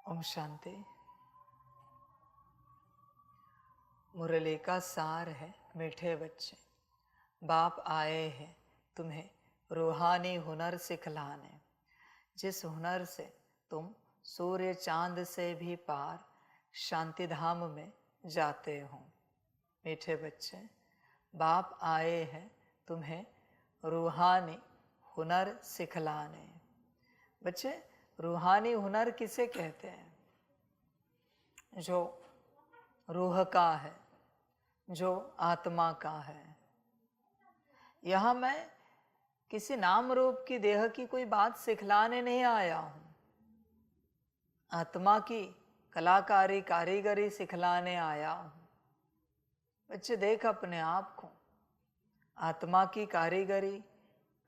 ओम शांति। मुरली का सार है मीठे बच्चे, बाप आए हैं तुम्हें रूहानी हुनर सिखलाने। जिस हुनर से तुम सूर्य चांद से भी पार शांति धाम में जाते हो। मीठे बच्चे, बाप आए हैं तुम्हें रूहानी हुनर सिखलाने। बच्चे, रूहानी हुनर किसे कहते हैं? जो रूह का है, जो आत्मा का है। यहाँ मैं किसी नाम रूप की देह की कोई बात सिखलाने नहीं आया हूं। आत्मा की कलाकारी कारीगरी सिखलाने आया हूं। बच्चे देख अपने आप को, आत्मा की कारीगरी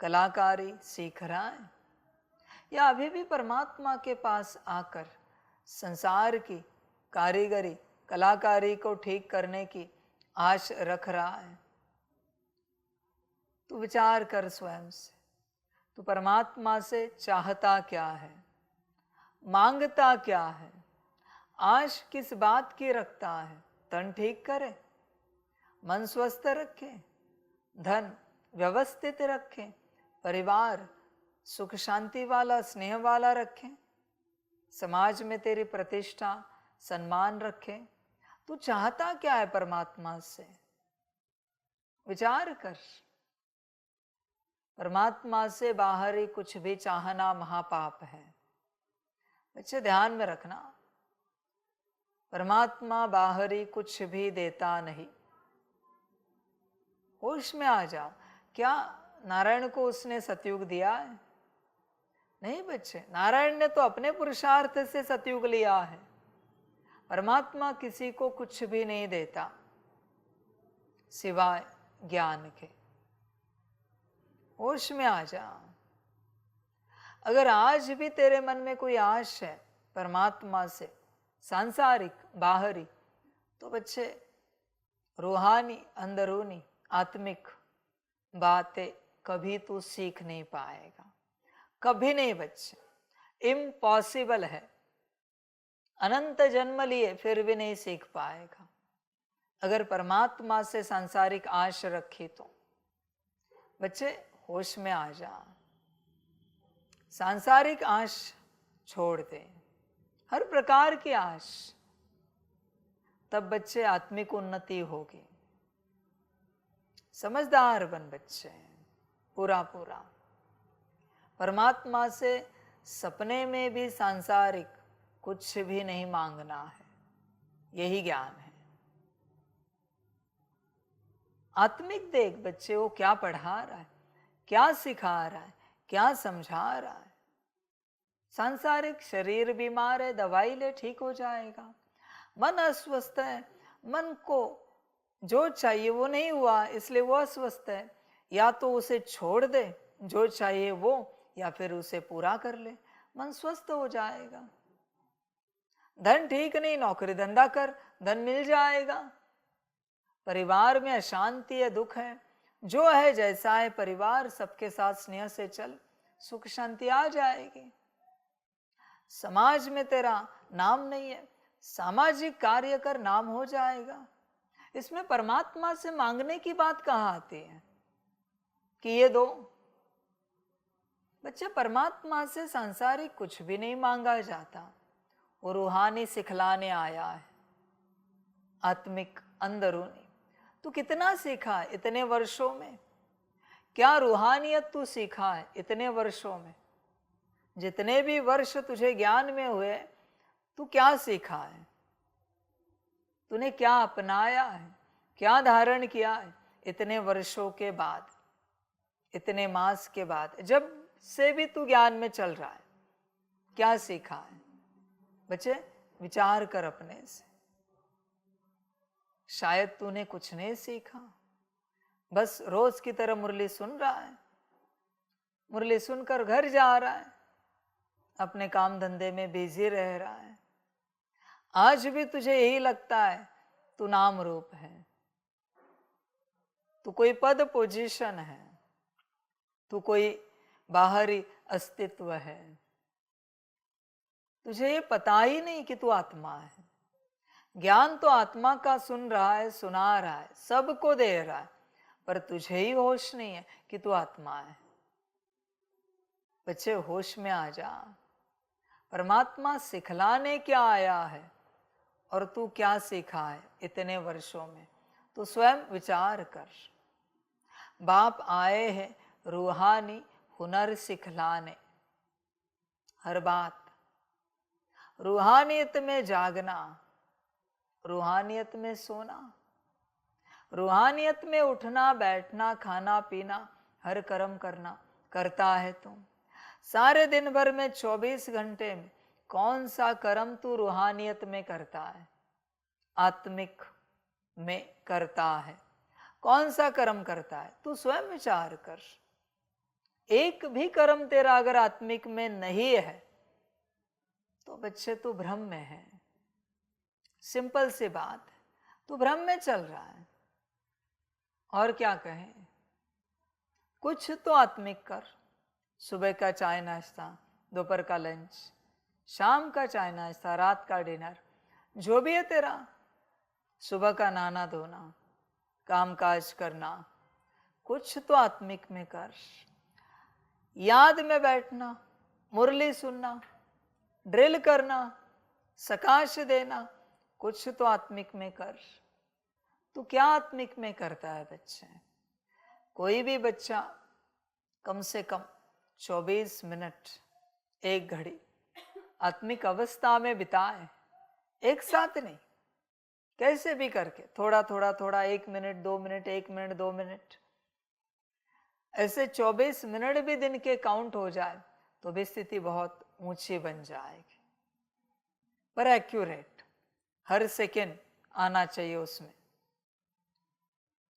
कलाकारी सीख रहा है या अभी भी परमात्मा के पास आकर संसार की कारीगरी कलाकारी को ठीक करने की आश रख रहा है? तू विचार कर स्वयं से, तू परमात्मा से चाहता क्या है, मांगता क्या है, आश किस बात की रखता है? तन ठीक करे, मन स्वस्थ रखे, धन व्यवस्थित रखे, परिवार सुख शांति वाला स्नेह वाला रखे, समाज में तेरी प्रतिष्ठा सम्मान रखे। तू चाहता क्या है परमात्मा से? विचार कर। परमात्मा से बाहरी कुछ भी चाहना महापाप है। बच्चे ध्यान में रखना, परमात्मा बाहरी कुछ भी देता नहीं। होश में आ जा। क्या नारायण को उसने सतयुग दिया है? नहीं बच्चे, नारायण ने तो अपने पुरुषार्थ से सतयुग लिया है। परमात्मा किसी को कुछ भी नहीं देता सिवाय ज्ञान के। होश में आ जा। अगर आज भी तेरे मन में कोई आश है परमात्मा से, सांसारिक बाहरी, तो बच्चे रूहानी अंदरूनी आत्मिक बातें कभी तू सीख नहीं पाएगा। कभी नहीं बच्चे, इम्पॉसिबल है। अनंत जन्म लिए फिर भी नहीं सीख पाएगा। अगर परमात्मा से सांसारिक आश रखी तो बच्चे होश में आ जा। सांसारिक आश छोड़ दे, हर प्रकार की आश। तब बच्चे आत्मिक उन्नति होगी। समझदार बन बच्चे, पूरा पूरा। परमात्मा से सपने में भी सांसारिक कुछ भी नहीं मांगना है, यही ज्ञान है। आत्मिक देख बच्चे, वो क्या पढ़ा रहा है, क्या सिखा रहा है, क्या समझा रहा है। सांसारिक शरीर बीमार है, दवाई ले ठीक हो जाएगा। मन अस्वस्थ है, मन को जो चाहिए वो नहीं हुआ इसलिए वो अस्वस्थ है। या तो उसे छोड़ दे जो चाहिए वो, या फिर उसे पूरा कर ले, मन स्वस्थ हो जाएगा। धन ठीक नहीं, नौकरी धंधा कर, धन मिल जाएगा। परिवार में अशांति है, दुख है, जो है जैसा है परिवार, सबके साथ स्नेह से चल, सुख शांति आ जाएगी। समाज में तेरा नाम नहीं है, सामाजिक कार्य कर, नाम हो जाएगा। इसमें परमात्मा से मांगने की बात कहाँ आती है कि ये दो? बच्चे, परमात्मा से सांसारिक कुछ भी नहीं मांगा जाता, वो रूहानी सिखलाने आया है, आत्मिक अंदरूनी। तू कितना सीखा है इतने वर्षों में? क्या रूहानियत तू सीखा है इतने वर्षों में? जितने भी वर्ष तुझे ज्ञान में हुए, तू क्या सीखा है? तूने क्या अपनाया है, क्या धारण किया है इतने वर्षों के बाद, इतने मास के बाद, जब से भी तू ज्ञान में चल रहा है? क्या सीखा है? बच्चे विचार कर अपने से। शायद तूने कुछ नहीं सीखा, बस रोज की तरह मुरली सुन रहा है, मुरली सुनकर घर जा रहा है, अपने काम धंधे में बिजी रह रहा है। आज भी तुझे यही लगता है तू नाम रूप है, तू कोई पद पोजीशन है, तू कोई बाहरी अस्तित्व है। तुझे ये पता ही नहीं कि तू आत्मा है। ज्ञान तो आत्मा का सुन रहा है, सुना रहा है, सबको दे रहा है, पर तुझे ही होश नहीं है कि तू आत्मा है। बच्चे होश में आ जा। परमात्मा सिखलाने क्या आया है और तू क्या सीखा है इतने वर्षों में, तू स्वयं विचार कर। बाप आए हैं रूहानी हुनर सिखलाने। हर बात रूहानियत में जागना, रूहानियत में सोना, रूहानियत में उठना बैठना खाना पीना, हर कर्म करना करता है तू। सारे दिन भर में 24 घंटे में कौन सा कर्म तू रूहानियत में करता है, आत्मिक में करता है? कौन सा कर्म करता है? तू स्वयं विचार कर। एक भी कर्म तेरा अगर आत्मिक में नहीं है तो बच्चे तू भ्रम में है। सिंपल सी बात है, तू भ्रम में चल रहा है। और क्या कहें? कुछ तो आत्मिक कर। सुबह का चाय नाश्ता, दोपहर का लंच, शाम का चाय नाश्ता, रात का डिनर, जो भी है तेरा, सुबह का नहाना धोना, काम काज करना, कुछ तो आत्मिक में कर। याद में बैठना, मुरली सुनना, ड्रिल करना, सकाश देना, कुछ तो आत्मिक में कर। तू क्या आत्मिक में करता है बच्चे? कोई भी बच्चा कम से कम 24 मिनट, एक घड़ी आत्मिक अवस्था में बिताए, एक साथ नहीं, कैसे भी करके थोड़ा थोड़ा थोड़ा, 1 मिनट 2 मिनट, 1 मिनट 2 मिनट, ऐसे 24 मिनट भी दिन के काउंट हो जाए तो भी स्थिति बहुत ऊंची बन जाएगी। पर एक्यूरेट, हर सेकेंड आना चाहिए उसमें।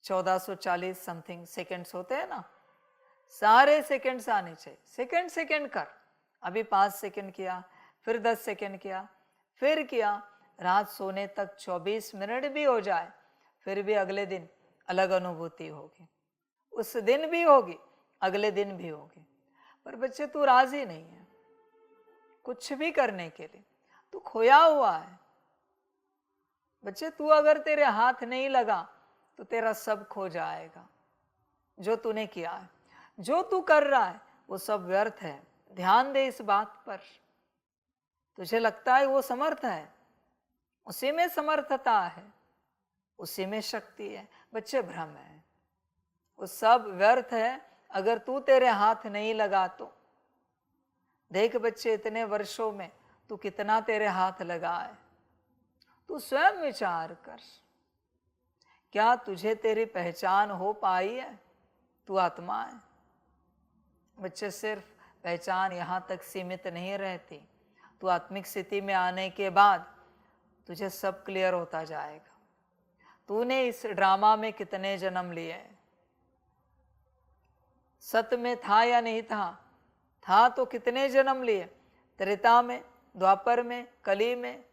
1440 समथिंग सेकेंड्स होते हैं ना, सारे सेकेंड्स आने चाहिए। सेकेंड सेकेंड कर। अभी 5 सेकेंड किया, फिर 10 सेकेंड किया, फिर किया, रात सोने तक 24 मिनट भी हो जाए फिर भी अगले दिन अलग अनुभूति होगी। उस दिन भी होगी, अगले दिन भी होगी। पर बच्चे तू राजी नहीं है कुछ भी करने के लिए, तू खोया हुआ है। बच्चे तू अगर तेरे हाथ नहीं लगा तो तेरा सब खो जाएगा। जो तूने किया है, जो तू कर रहा है, वो सब व्यर्थ है। ध्यान दे इस बात पर। तुझे लगता है वो समर्थ है, उसी में समर्थता है, उसी में शक्ति है। बच्चे भ्रम है, वो सब व्यर्थ है अगर तू तेरे हाथ नहीं लगा तो। देख बच्चे, इतने वर्षों में तू कितना तेरे हाथ लगा है, तू स्वयं विचार कर। क्या तुझे तेरी पहचान हो पाई है? तू आत्मा है। बच्चे सिर्फ पहचान यहां तक सीमित नहीं रहती। तू आत्मिक स्थिति में आने के बाद तुझे सब क्लियर होता जाएगा। तूने इस ड्रामा में कितने जन्म लिए, सत्य में था या नहीं था तो कितने जन्म लिए, त्रेता में, द्वापर में, कली में,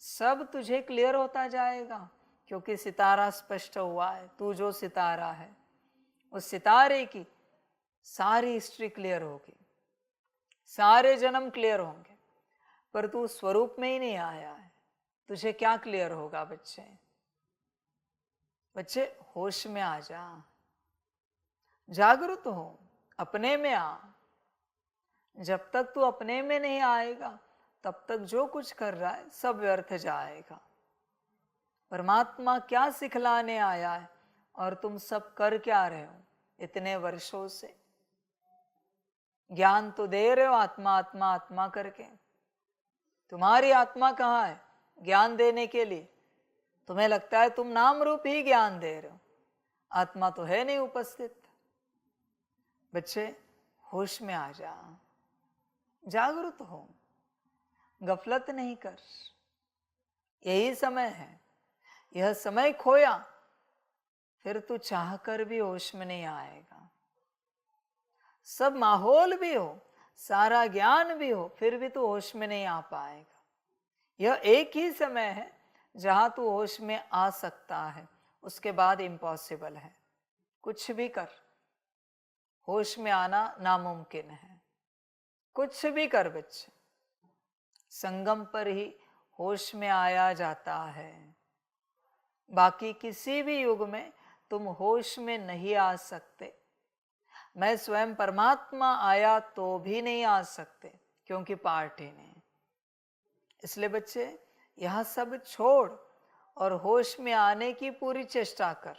सब तुझे क्लियर होता जाएगा। क्योंकि सितारा स्पष्ट हुआ है। तू जो सितारा है, उस सितारे की सारी हिस्ट्री क्लियर होगी, सारे जन्म क्लियर होंगे। पर तू स्वरूप में ही नहीं आया है, तुझे क्या क्लियर होगा बच्चे? बच्चे होश में आ जा, जागरूक हो, अपने में आ। जब तक तू अपने में नहीं आएगा तब तक जो कुछ कर रहा है सब व्यर्थ जाएगा। परमात्मा क्या सिखलाने आया है और तुम सब कर क्या रहे हो इतने वर्षों से? ज्ञान तो दे रहे हो आत्मा आत्मा आत्मा करके। तुम्हारी आत्मा कहाँ है ज्ञान देने के लिए? तुम्हें लगता है तुम नाम रूप ही ज्ञान दे रहे हो, आत्मा तो है नहीं उपस्थित। बच्चे होश में आ जा, जागरूक हो, गफलत नहीं कर। यही समय है। यह समय खोया फिर तू चाहकर भी होश में नहीं आएगा। सब माहौल भी हो, सारा ज्ञान भी हो, फिर भी तू होश में नहीं आ पाएगा। यह एक ही समय है जहां तू होश में आ सकता है, उसके बाद इम्पॉसिबल है। कुछ भी कर, होश में आना नामुमकिन है। कुछ भी कर बच्चे, संगम पर ही होश में आया जाता है। बाकी किसी भी युग में तुम होश में नहीं आ सकते। मैं स्वयं परमात्मा आया तो भी नहीं आ सकते, क्योंकि पार्ट ही नहीं। इसलिए बच्चे यह सब छोड़ और होश में आने की पूरी चेष्टा कर,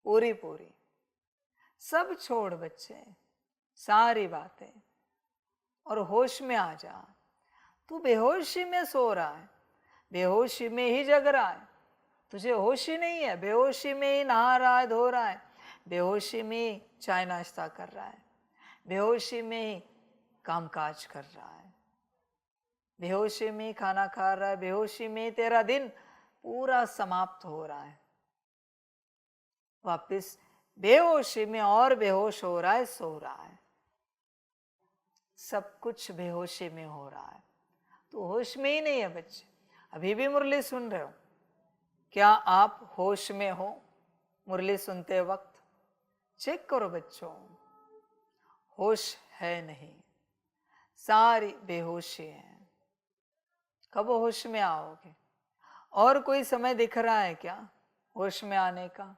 पूरी पूरी। सब छोड़ बच्चे, सारी बातें, और होश में आ जा। तू बेहोशी में सो रहा है, बेहोशी में ही जग रहा है, तुझे होश ही नहीं है। बेहोशी में ही नहा रहा है, धो रहा है, बेहोशी में ही चाय नाश्ता कर रहा है, बेहोशी में ही कामकाज कर रहा है, बेहोशी में ही खाना खा रहा है, बेहोशी में ही तेरा दिन पूरा समाप्त हो रहा है। वापिस बेहोशी में और बेहोश हो रहा है, सो रहा है। सब कुछ बेहोशी में हो रहा है, तो होश में ही नहीं है बच्चे। अभी भी मुरली सुन रहे हो, क्या आप होश में हो? मुरली सुनते वक्त चेक करो बच्चों, होश है नहीं, सारी बेहोशी है। कब होश में आओगे? और कोई समय दिख रहा है क्या होश में आने का?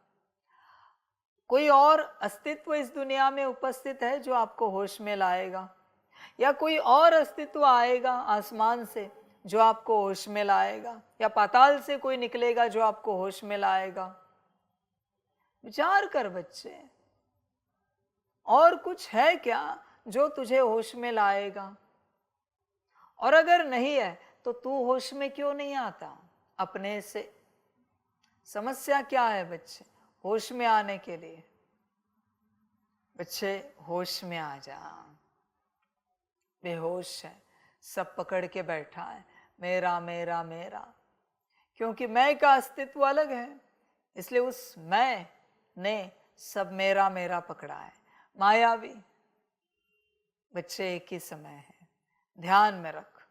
कोई और अस्तित्व इस दुनिया में उपस्थित है जो आपको होश में लाएगा? या कोई और अस्तित्व आएगा आसमान से जो आपको होश में लाएगा? या पाताल से कोई निकलेगा जो आपको होश में लाएगा? विचार कर बच्चे, और कुछ है क्या जो तुझे होश में लाएगा? और अगर नहीं है तो तू होश में क्यों नहीं आता अपने से? समस्या क्या है बच्चे होश में आने के लिए? बच्चे होश में आ जा। बेहोश है, सब पकड़ के बैठा है, मेरा मेरा मेरा, क्योंकि मैं का अस्तित्व अलग है, इसलिए उस मैं ने सब मेरा मेरा पकड़ा है, मायावी। बच्चे एक ही समय है, ध्यान में रख।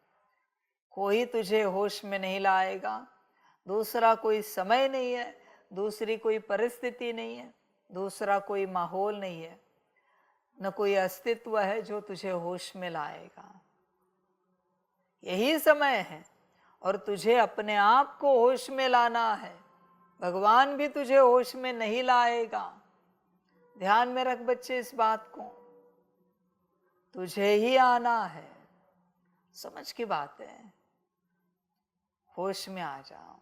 कोई तुझे होश में नहीं लाएगा, दूसरा कोई समय नहीं है, दूसरी कोई परिस्थिति नहीं है, दूसरा कोई माहौल नहीं है, न कोई अस्तित्व है जो तुझे होश में लाएगा। यही समय है, और तुझे अपने आप को होश में लाना है। भगवान भी तुझे होश में नहीं लाएगा। ध्यान में रख बच्चे इस बात को, तुझे ही आना है। समझ की बात है, होश में आ जाओ।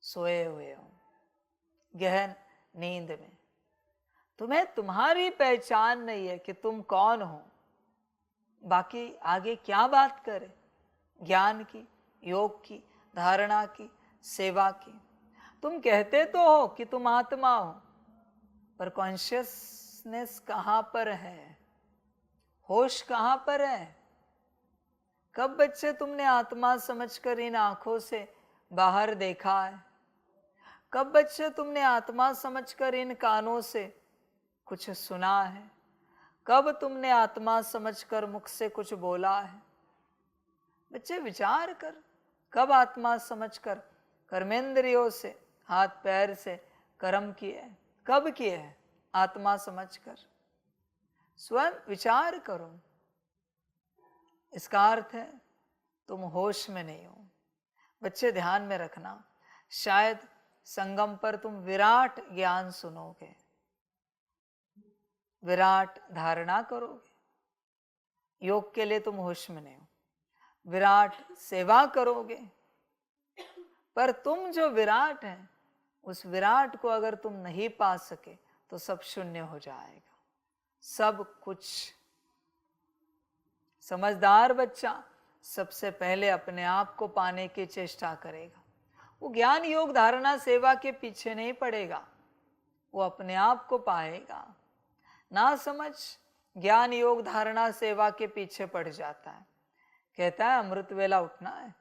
सोए हुए हो गहन नींद में, तुम्हें तुम्हारी पहचान नहीं है कि तुम कौन हो। बाकी आगे क्या बात करें? ज्ञान की, योग की, धारणा की, सेवा की। तुम कहते तो हो कि तुम आत्मा हो, पर कॉन्शियसनेस कहां पर है? होश कहां पर है? कब बच्चे तुमने आत्मा समझकर इन आंखों से बाहर देखा है? कब बच्चे तुमने आत्मा समझकर इन कानों से कुछ सुना है? कब तुमने आत्मा समझकर मुख से कुछ बोला है? बच्चे विचार कर, कब आत्मा समझकर कर्मेंद्रियों से, हाथ पैर से कर्म किए? कब किए हैं आत्मा समझकर? स्वयं विचार करो। इसका अर्थ है तुम होश में नहीं हो। बच्चे ध्यान में रखना, शायद संगम पर तुम विराट ज्ञान सुनोगे, विराट धारणा करोगे। योग के लिए तुम होश में नहीं हो। विराट सेवा करोगे, पर तुम जो विराट है, उस विराट को अगर तुम नहीं पा सके तो सब शून्य हो जाएगा, सब कुछ। समझदार बच्चा सबसे पहले अपने आप को पाने की चेष्टा करेगा। वो ज्ञान योग धारणा सेवा के पीछे नहीं पड़ेगा, वो अपने आप को पाएगा। ना समझ ज्ञान योग धारणा सेवा के पीछे पड़ जाता है, कहता है अमृत वेला उठना है,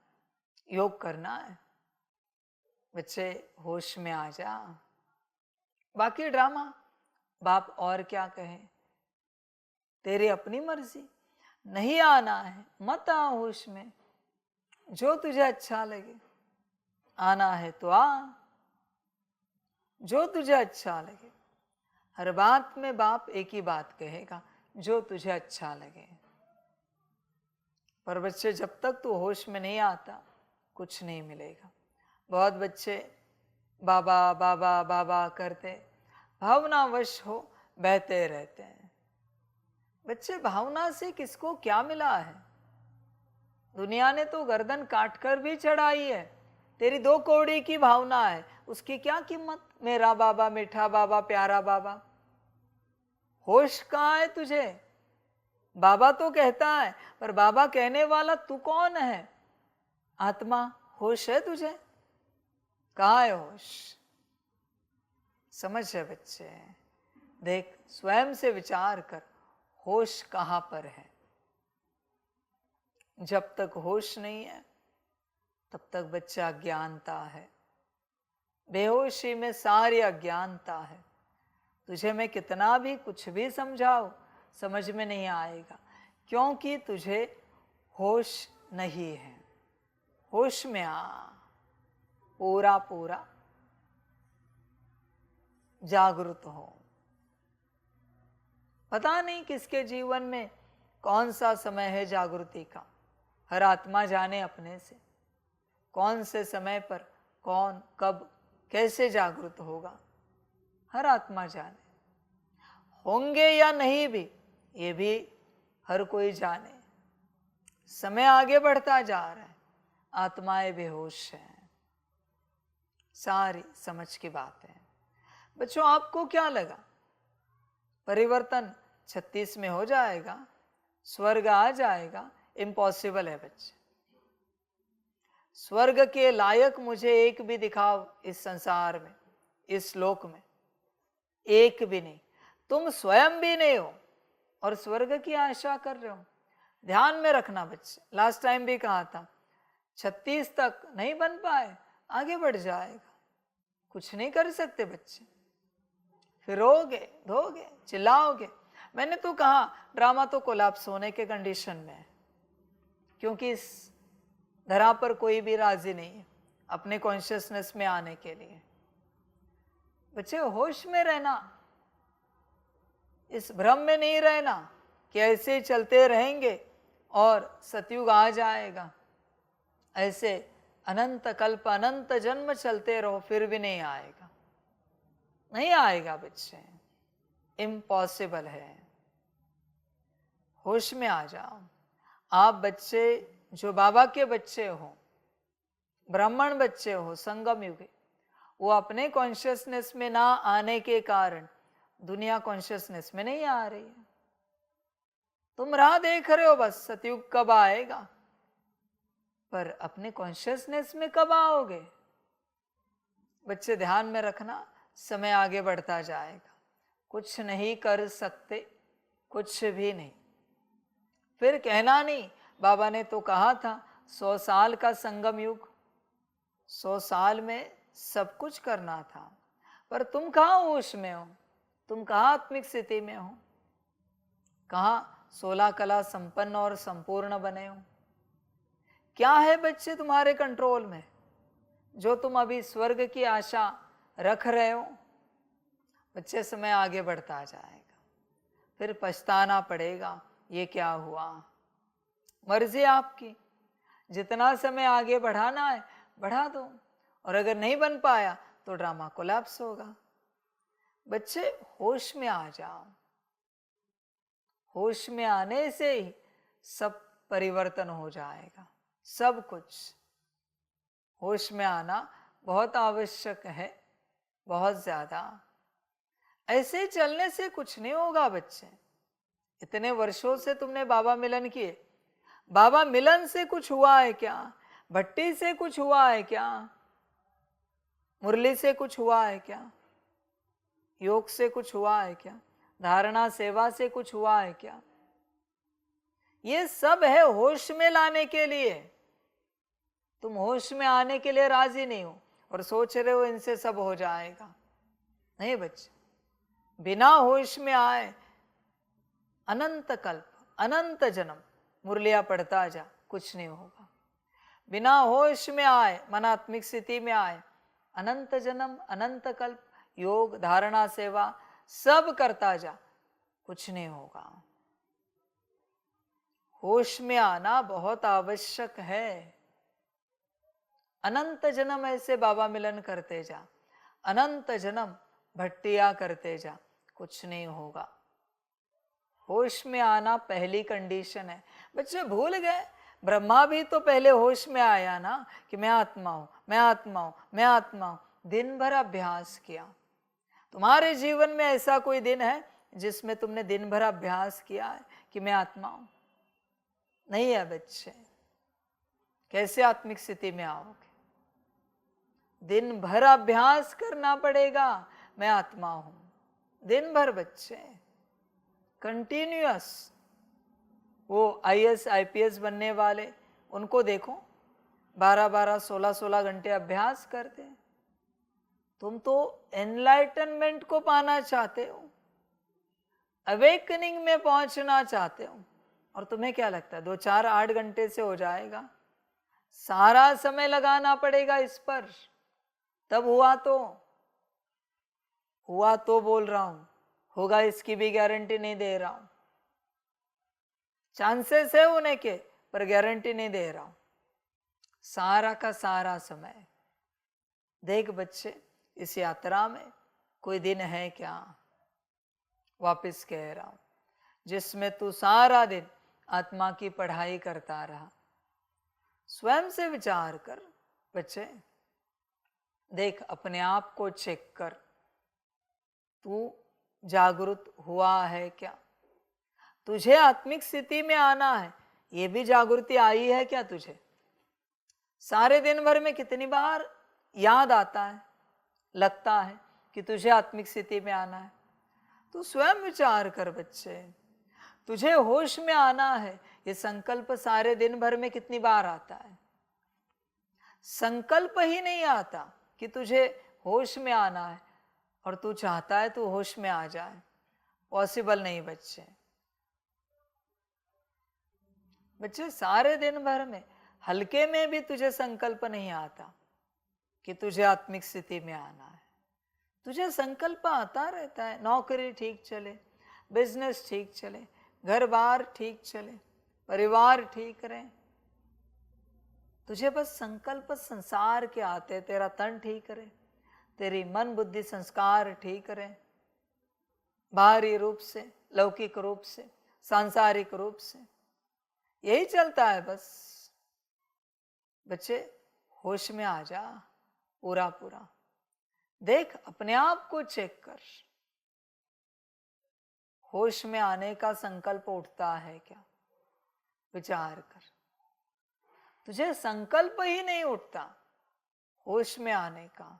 योग करना है। बच्चे होश में आ जा। बाकी ड्रामा बाप और क्या कहे, तेरी अपनी मर्जी। नहीं आना है मत आ होश में, जो तुझे अच्छा लगे। आना है तो आ, जो तुझे अच्छा लगे। हर बात में बाप एक ही बात कहेगा, जो तुझे अच्छा लगे। पर बच्चे जब तक तू होश में नहीं आता कुछ नहीं मिलेगा। बहुत बच्चे बाबा बाबा बाबा करते भावनावश हो बहते रहते हैं। बच्चे भावना से किसको क्या मिला है? दुनिया ने तो गर्दन काट कर भी चढ़ाई है। तेरी 2 कौड़ी की भावना है, उसकी क्या कीमत? मेरा बाबा, मीठा बाबा, प्यारा बाबा। होश कहाँ है तुझे? बाबा तो कहता है, पर बाबा कहने वाला तू कौन है? आत्मा, होश है तुझे? कहाँ है होश? समझ है बच्चे, देख स्वयं से विचार कर, होश कहाँ पर है? जब तक होश नहीं है तब तक बच्चा अज्ञानता है। बेहोशी में सारी अज्ञानता है। तुझे मैं कितना भी कुछ भी समझाऊं समझ में नहीं आएगा, क्योंकि तुझे होश नहीं है। होश में आ, पूरा पूरा जागरूक हो। पता नहीं किसके जीवन में कौन सा समय है जागृति का, हर आत्मा जाने अपने से कौन से समय पर कौन कब कैसे जागृत होगा, हर आत्मा जाने। होंगे या नहीं भी ये भी हर कोई जाने। समय आगे बढ़ता जा रहा है, आत्माएं बेहोश हैं। सारी समझ की बात है। बच्चों आपको क्या लगा परिवर्तन 36 में हो जाएगा, स्वर्ग आ जाएगा? इम्पॉसिबल है बच्चे। स्वर्ग के लायक मुझे एक भी दिखाओ इस संसार में, इस लोक में, एक भी नहीं। तुम स्वयं भी नहीं हो और स्वर्ग की आशा कर रहे हो। ध्यान में रखना बच्चे, लास्ट टाइम भी कहा था 36 तक नहीं बन पाए, आगे बढ़ जाएगा। कुछ नहीं कर सकते बच्चे, फिरोगे धोगे चिल्लाओगे। मैंने तो कहा ड्रामा तो कोलैप्स होने के कंडीशन में है, क्योंकि इस धरा पर कोई भी राजी नहीं है अपने कॉन्शियसनेस में आने के लिए। बच्चे होश में रहना, इस भ्रम में नहीं रहना कि ऐसे चलते रहेंगे और सतयुग आ जाएगा। ऐसे अनंत कल्प अनंत जन्म चलते रहो फिर भी नहीं आएगा, नहीं आएगा बच्चे, इम्पॉसिबल है। होश में आ जाओ। आप बच्चे जो बाबा के बच्चे हो, ब्राह्मण बच्चे हो, संगम युगे, वो अपने कॉन्शियसनेस में ना आने के कारण दुनिया कॉन्शियसनेस में नहीं आ रही है। तुम राह देख रहे हो बस सतयुग कब आएगा, पर अपने कॉन्शियसनेस में कब आओगे? बच्चे ध्यान में रखना, समय आगे बढ़ता जाएगा। कुछ नहीं कर सकते, कुछ भी नहीं। फिर कहना नहीं बाबा ने तो कहा था 100 साल का संगम युग, 100 साल में सब कुछ करना था। पर तुम कहाँ होश में हो? तुम कहाँ आत्मिक स्थिति में हो? कहाँ 16 कला संपन्न और संपूर्ण बने हो? क्या है बच्चे तुम्हारे कंट्रोल में जो तुम अभी स्वर्ग की आशा रख रहे हो? बच्चे समय आगे बढ़ता जाएगा, फिर पछताना पड़ेगा ये क्या हुआ। मर्जी आपकी, जितना समय आगे बढ़ाना है बढ़ा दो, और अगर नहीं बन पाया तो ड्रामा कोलैप्स होगा। बच्चे होश में आ जाओ। होश में आने से ही सब परिवर्तन हो जाएगा, सब कुछ। होश में आना बहुत आवश्यक है, बहुत ज्यादा। ऐसे चलने से कुछ नहीं होगा बच्चे। इतने वर्षों से तुमने बाबा मिलन किए, बाबा मिलन से कुछ हुआ है क्या? भट्टी से कुछ हुआ है क्या? मुरली से कुछ हुआ है क्या? योग से कुछ हुआ है क्या? धारणा सेवा से कुछ हुआ है क्या? ये सब है होश में लाने के लिए। तुम होश में आने के लिए राजी नहीं हो और सोच रहे हो इनसे सब हो जाएगा। नहीं बच्चे, बिना होश में आए अनंत कल्प अनंत जन्म मुरलिया पढ़ता जा, कुछ नहीं होगा। बिना होश में आए, मनात्मिक स्थिति में आए, अनंत जन्म अनंत कल्प योग धारणा सेवा सब करता जा, कुछ नहीं होगा। होश में आना बहुत आवश्यक है। अनंत जन्म ऐसे बाबा मिलन करते जा, अनंत जन्म भट्टिया करते जा, कुछ नहीं होगा। होश में आना पहली कंडीशन है। बच्चे भूल गए, ब्रह्मा भी तो पहले होश में आया ना कि मैं आत्मा हूं, मैं आत्मा हूं, मैं आत्मा हूं। दिन भर अभ्यास किया। तुम्हारे जीवन में ऐसा कोई दिन है जिसमें तुमने दिन भर अभ्यास किया है कि मैं आत्मा हूं? नहीं है बच्चे। कैसे आत्मिक स्थिति में आओगे? दिन भर अभ्यास करना पड़ेगा, मैं आत्मा हूं। दिन भर बच्चे, कंटिन्यूअस। वो आईएएस आईपीएस बनने वाले, उनको देखो 12-12 16-16 घंटे अभ्यास करते हैं। तुम तो एनलाइटनमेंट को पाना चाहते हो, अवेकनिंग में पहुंचना चाहते हो, और तुम्हें क्या लगता है 2-4-8 घंटे से हो जाएगा? सारा समय लगाना पड़ेगा इस पर, तब हुआ तो बोल रहा हूं, होगा इसकी भी गारंटी नहीं दे रहा हूं। चांसेस है होने के, पर गारंटी नहीं दे रहा हूं। सारा का सारा समय देख बच्चे, इस यात्रा में कोई दिन है क्या, वापस कह रहा हूं, जिसमें तू सारा दिन आत्मा की पढ़ाई करता रहा? स्वयं से विचार कर बच्चे। देख, अपने आप को चेक कर, तू जागरूक हुआ है क्या? तुझे आत्मिक स्थिति में आना है, ये भी जागृति आई है क्या तुझे? सारे दिन भर में कितनी बार याद आता है, लगता है कि तुझे आत्मिक स्थिति में आना है? तो स्वयं विचार कर बच्चे, तुझे होश में आना है, ये संकल्प सारे दिन भर में कितनी बार आता है? संकल्प ही नहीं आता कि तुझे होश में आना है, और तू चाहता है तू होश में आ जाए। पॉसिबल नहीं बच्चे। बच्चे, सारे दिन भर में हल्के में भी तुझे संकल्प नहीं आता कि तुझे आत्मिक स्थिति में आना है। तुझे संकल्प आता रहता है, नौकरी ठीक चले, बिजनेस ठीक चले, घर बार ठीक चले, परिवार ठीक रहे। तुझे बस संकल्प संसार के आते, तेरा तन ठीक रहे, तेरी मन बुद्धि संस्कार ठीक रहे, बाहरी रूप से, लौकिक रूप से, सांसारिक रूप से, यही चलता है बस। बच्चे, होश में आ जा पूरा पूरा। देख, अपने आप को चेक कर, होश में आने का संकल्प उठता है क्या? विचार कर। तुझे संकल्प ही नहीं उठता होश में आने का,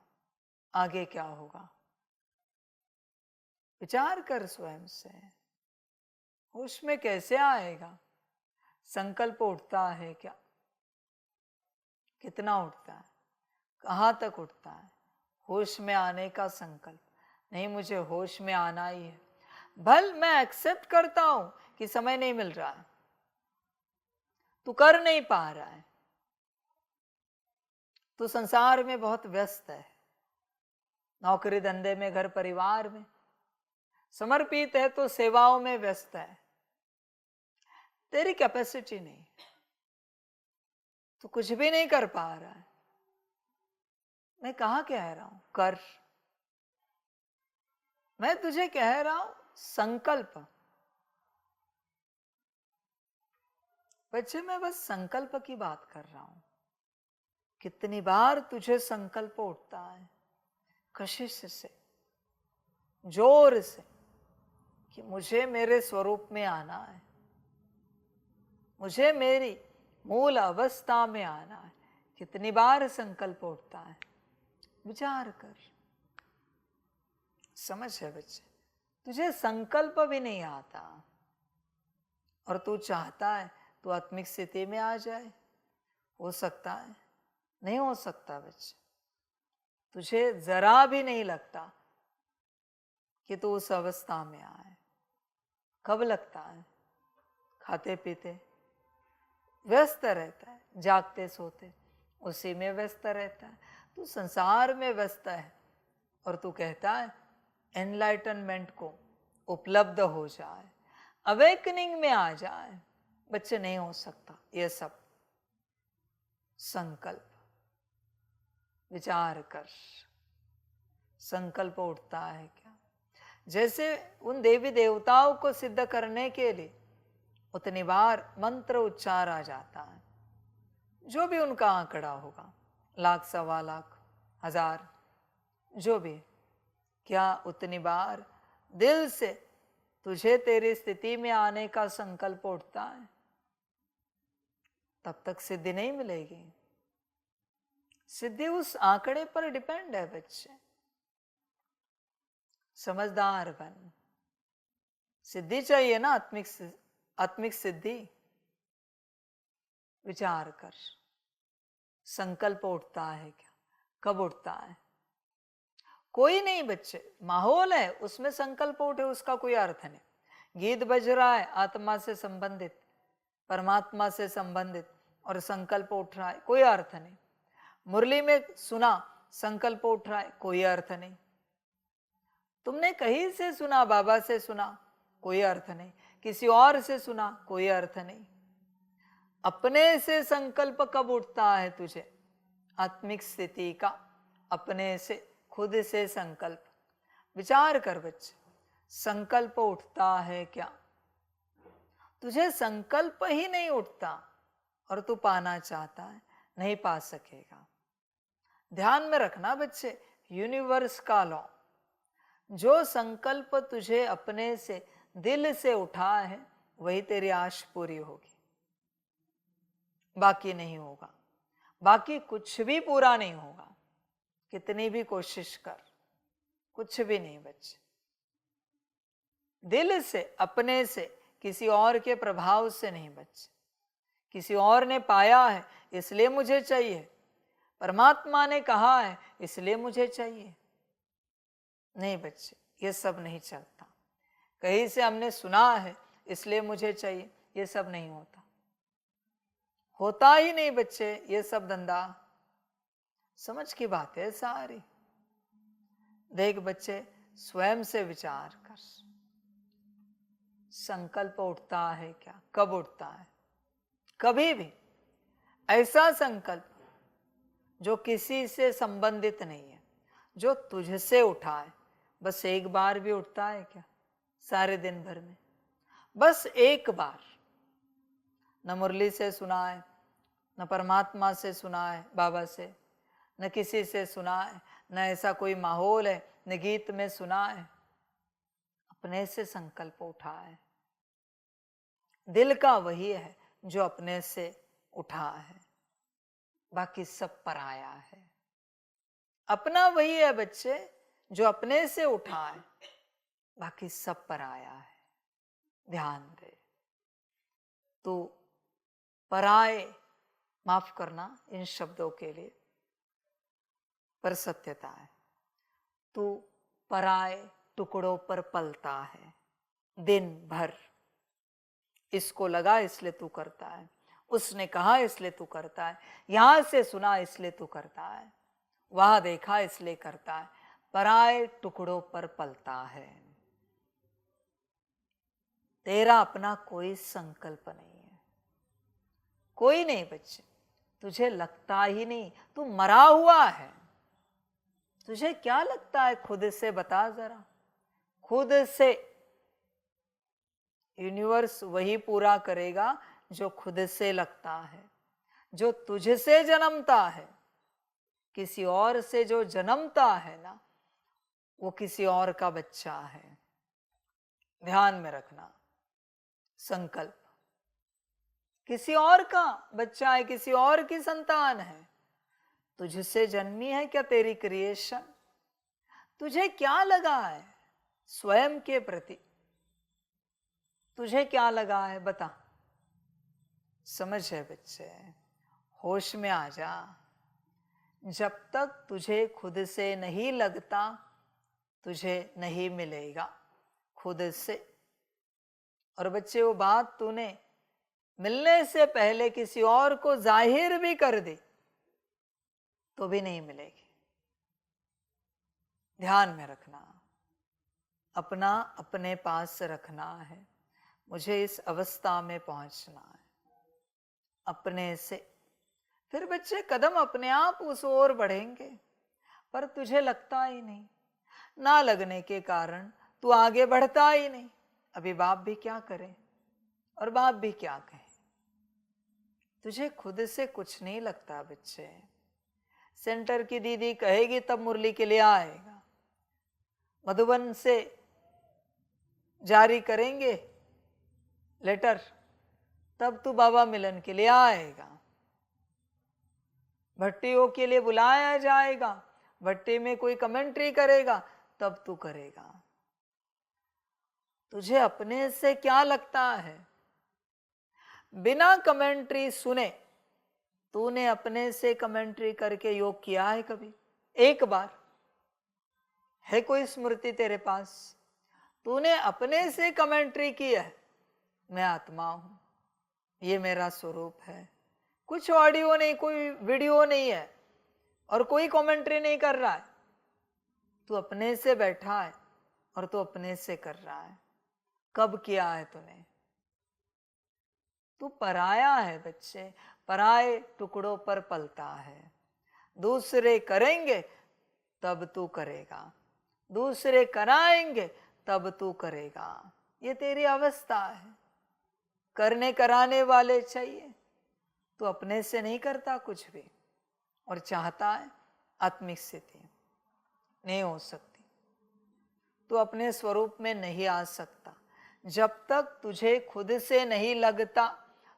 आगे क्या होगा? विचार कर स्वयं से, होश में कैसे आएगा? संकल्प उठता है क्या? कितना उठता है? कहाँ तक उठता है? होश में आने का संकल्प नहीं, मुझे होश में आना ही है। भल मैं एक्सेप्ट करता हूं कि समय नहीं मिल रहा है, तू कर नहीं पा रहा है, तू संसार में बहुत व्यस्त है, नौकरी धंधे में, घर परिवार में समर्पित है, तो सेवाओं में व्यस्त है, तेरी कैपेसिटी नहीं, तू कुछ भी नहीं कर पा रहा है। मैं कहाँ कह रहा हूं कर, मैं तुझे कह रहा हूं संकल्प। बच्चे, मैं बस संकल्प की बात कर रहा हूं। कितनी बार तुझे संकल्प उठता है कशिश से, जोर से, कि मुझे मेरे स्वरूप में आना है, मुझे मेरी मूल अवस्था में आना है। कितनी बार संकल्प उठता है? विचार कर। समझ है बच्चे, तुझे संकल्प भी नहीं आता और तू चाहता है तू आत्मिक स्थिति में आ जाए। हो सकता है? नहीं हो सकता बच्चे। तुझे जरा भी नहीं लगता कि तू उस अवस्था में आए। कब लगता है? खाते पीते व्यस्त रहता है, जागते सोते उसी में व्यस्त रहता है। तू संसार में व्यस्त है और तू कहता है एनलाइटनमेंट को उपलब्ध हो जाए, अवेकनिंग में आ जाए। बच्चे नहीं हो सकता ये सब। संकल्प, विचार कर, संकल्प उठता है क्या? जैसे उन देवी देवताओं को सिद्ध करने के लिए उतनी बार मंत्र उच्चारा जाता है, जो भी उनका आंकड़ा होगा, लाख, सवा लाख, हजार, जो भी, क्या उतनी बार दिल से तुझे तेरी स्थिति में आने का संकल्प उठता है? तब तक सिद्धि नहीं मिलेगी। सिद्धि उस आंकड़े पर डिपेंड है बच्चे। समझदार बन। सिद्धि चाहिए ना, आत्मिक सिद्धि। विचार कर, संकल्प उठता है क्या? कब उठता है? कोई नहीं बच्चे, माहौल है उसमें संकल्प उठे उसका कोई अर्थ नहीं। गीत बज रहा है आत्मा से संबंधित, परमात्मा से संबंधित, और संकल्प उठ रहा है, कोई अर्थ नहीं। मुरली में सुना, संकल्प उठ रहा है, कोई अर्थ नहीं। तुमने कहीं से सुना, बाबा से सुना, कोई अर्थ नहीं। किसी और से सुना, कोई अर्थ नहीं। अपने से संकल्प कब उठता है तुझे? आत्मिक स्थिति का अपने से, खुद से संकल्प। विचार कर बच्चे, संकल्प उठता है क्या? तुझे संकल्प ही नहीं उठता और तू पाना चाहता है, नहीं पा सकेगा। ध्यान में रखना बच्चे, यूनिवर्स का लॉ, जो संकल्प तुझे अपने से, दिल से उठा है, वही तेरी आश पूरी होगी, बाकी नहीं होगा। बाकी कुछ भी पूरा नहीं होगा, कितनी भी कोशिश कर, कुछ भी नहीं बच्चे। दिल से, अपने से, किसी और के प्रभाव से नहीं बच्चे। किसी और ने पाया है इसलिए मुझे चाहिए, परमात्मा ने कहा है इसलिए मुझे चाहिए, नहीं बच्चे, ये सब नहीं चलता। कहीं से हमने सुना है इसलिए मुझे चाहिए, ये सब नहीं होता, होता ही नहीं बच्चे ये सब धंधा। समझ की बात है सारी। देख बच्चे, स्वयं से विचार कर, संकल्प उठता है क्या? कब उठता है? कभी भी ऐसा संकल्प जो किसी से संबंधित नहीं है, जो तुझसे उठा है, बस एक बार भी उठता है क्या सारे दिन भर में? बस एक बार। न मुरली से सुना है, न परमात्मा से सुना है, बाबा से, न किसी से सुना है, न ऐसा कोई माहौल है, न गीत में सुना है। अपने से संकल्प उठा है। दिल का वही है जो अपने से उठा है, बाकी सब पराया है। अपना वही है बच्चे जो अपने से उठा है, बाकी सब पराया है। ध्यान दे, तू पराए, माफ करना इन शब्दों के लिए, पर सत्यता है। तू पराए टुकड़ों पर पलता है दिन भर। इसको लगा इसलिए तू करता है, उसने कहा इसलिए तू करता है, यहां से सुना इसलिए तू करता है, वहां देखा इसलिए करता है। पराए टुकड़ों पर पलता है। तेरा अपना कोई संकल्प नहीं है, कोई नहीं बच्चे। तुझे लगता ही नहीं, तू मरा हुआ है। तुझे क्या लगता है खुद से बता जरा? खुद से। यूनिवर्स वही पूरा करेगा जो खुद से लगता है, जो तुझसे जन्मता है। किसी और से जो जन्मता है ना, वो किसी और का बच्चा है। ध्यान में रखना, संकल्प किसी और का बच्चा है, किसी और की संतान है। तुझसे जन्मी है क्या तेरी क्रिएशन? तुझे क्या लगा है स्वयं के प्रति? तुझे क्या लगा है बता? समझ है बच्चे, होश में आ जा। जब तक तुझे खुद से नहीं लगता, तुझे नहीं मिलेगा खुद से। और बच्चे, वो बात तूने मिलने से पहले किसी और को जाहिर भी कर दी तो भी नहीं मिलेगी। ध्यान में रखना, अपना अपने पास रखना है। मुझे इस अवस्था में पहुंचना है। अपने से, फिर बच्चे कदम अपने आप उस ओर बढ़ेंगे, पर तुझे लगता ही नहीं। ना लगने के कारण तू आगे बढ़ता ही नहीं। अभी बाप भी क्या करे और बाप भी क्या कहे, तुझे खुद से कुछ नहीं लगता बच्चे। सेंटर की दीदी कहेगी तब मुरली के लिए आएगा, मधुबन से जारी करेंगे लेटर तब तू बाबा मिलन के लिए आएगा, भट्टियों के लिए बुलाया जाएगा, भट्टी में कोई कमेंट्री करेगा तब तू करेगा। तुझे अपने से क्या लगता है? बिना कमेंट्री सुने तूने अपने से कमेंट्री करके योग किया है कभी? एक बार है कोई स्मृति तेरे पास? तूने अपने से कमेंट्री की है, मैं आत्मा हूं, ये मेरा स्वरूप है। कुछ ऑडियो नहीं, कोई वीडियो नहीं है और कोई कमेंट्री नहीं कर रहा है। तू अपने से बैठा है और तू अपने से कर रहा है। कब किया है तूने? तू पराया है बच्चे, पराए टुकड़ों पर पलता है। दूसरे करेंगे तब तू करेगा, दूसरे कराएंगे तब तू करेगा। ये तेरी अवस्था है। करने कराने वाले चाहिए, तू अपने से नहीं करता कुछ भी और चाहता है आत्मिक स्थिति, नहीं हो सकती। तू अपने स्वरूप में नहीं आ सकता जब तक तुझे खुद से नहीं लगता।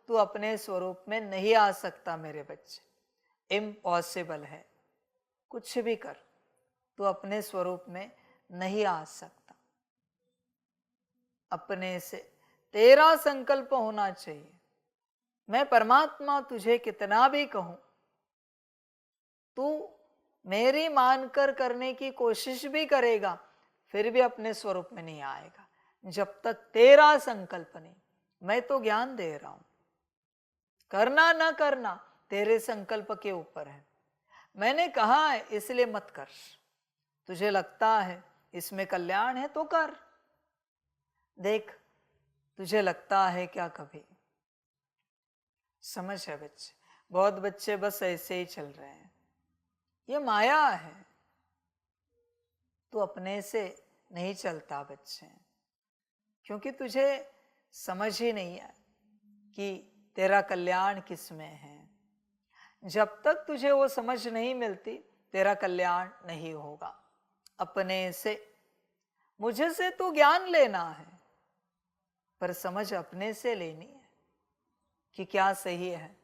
तू अपने स्वरूप में नहीं आ सकता मेरे बच्चे, इम्पॉसिबल है। कुछ भी कर, तू अपने स्वरूप में नहीं आ सकता। अपने से तेरा संकल्प होना चाहिए। मैं परमात्मा तुझे कितना भी कहूं, तू मेरी मानकर करने की कोशिश भी करेगा, फिर भी अपने स्वरूप में नहीं आएगा जब तक तेरा संकल्प नहीं। मैं तो ज्ञान दे रहा हूं, करना ना करना तेरे संकल्प के ऊपर है। मैंने कहा है इसलिए मत कर। तुझे लगता है इसमें कल्याण है तो कर। देख, तुझे लगता है क्या कभी? समझ है बच्चे, बहुत बच्चे बस ऐसे ही चल रहे हैं। ये माया है। तू अपने से नहीं चलता बच्चे, क्योंकि तुझे समझ ही नहीं है कि तेरा कल्याण किस में है। जब तक तुझे वो समझ नहीं मिलती, तेरा कल्याण नहीं होगा। अपने से, मुझे से तो ज्ञान लेना है, पर समझ अपने से लेनी है कि क्या सही है,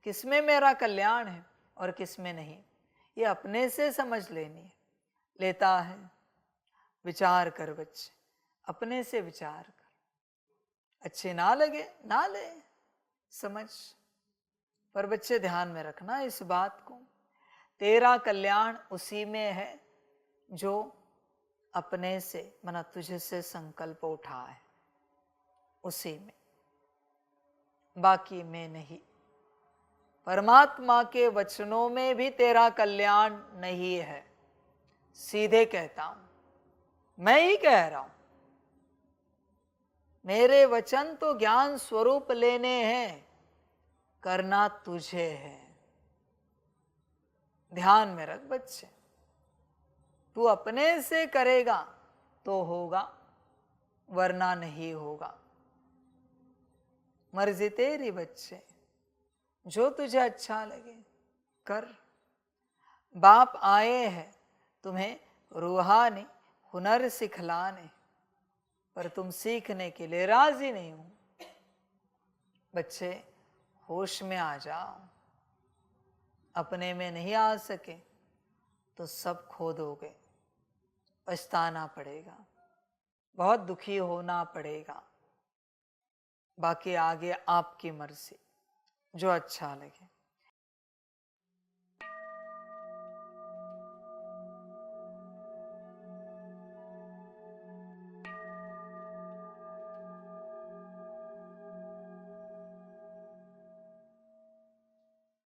किसमें मेरा कल्याण है और किसमें नहीं। ये अपने से समझ लेनी है। लेता है, विचार कर बच्चे, अपने से विचार कर। अच्छे ना लगे ना ले, समझ। पर बच्चे ध्यान में रखना इस बात को, तेरा कल्याण उसी में है जो अपने से मना तुझे से संकल्प उठा है, उसी में, बाकी में नहीं। परमात्मा के वचनों में भी तेरा कल्याण नहीं है। सीधे कहता हूं, मैं ही कह रहा हूं। मेरे वचन तो ज्ञान स्वरूप लेने हैं, करना तुझे है। ध्यान में रख बच्चे, तू अपने से करेगा तो होगा, वरना नहीं होगा। मर्जी तेरी बच्चे, जो तुझे अच्छा लगे कर। बाप आए हैं तुम्हें रूहानी हुनर सिखलाने, पर तुम सीखने के लिए राजी नहीं हो। बच्चे होश में आ जाओ। अपने में नहीं आ सके तो सब खो दोगे, पछताना पड़ेगा, बहुत दुखी होना पड़ेगा। बाकी आगे आपकी मर्जी, जो अच्छा लगे।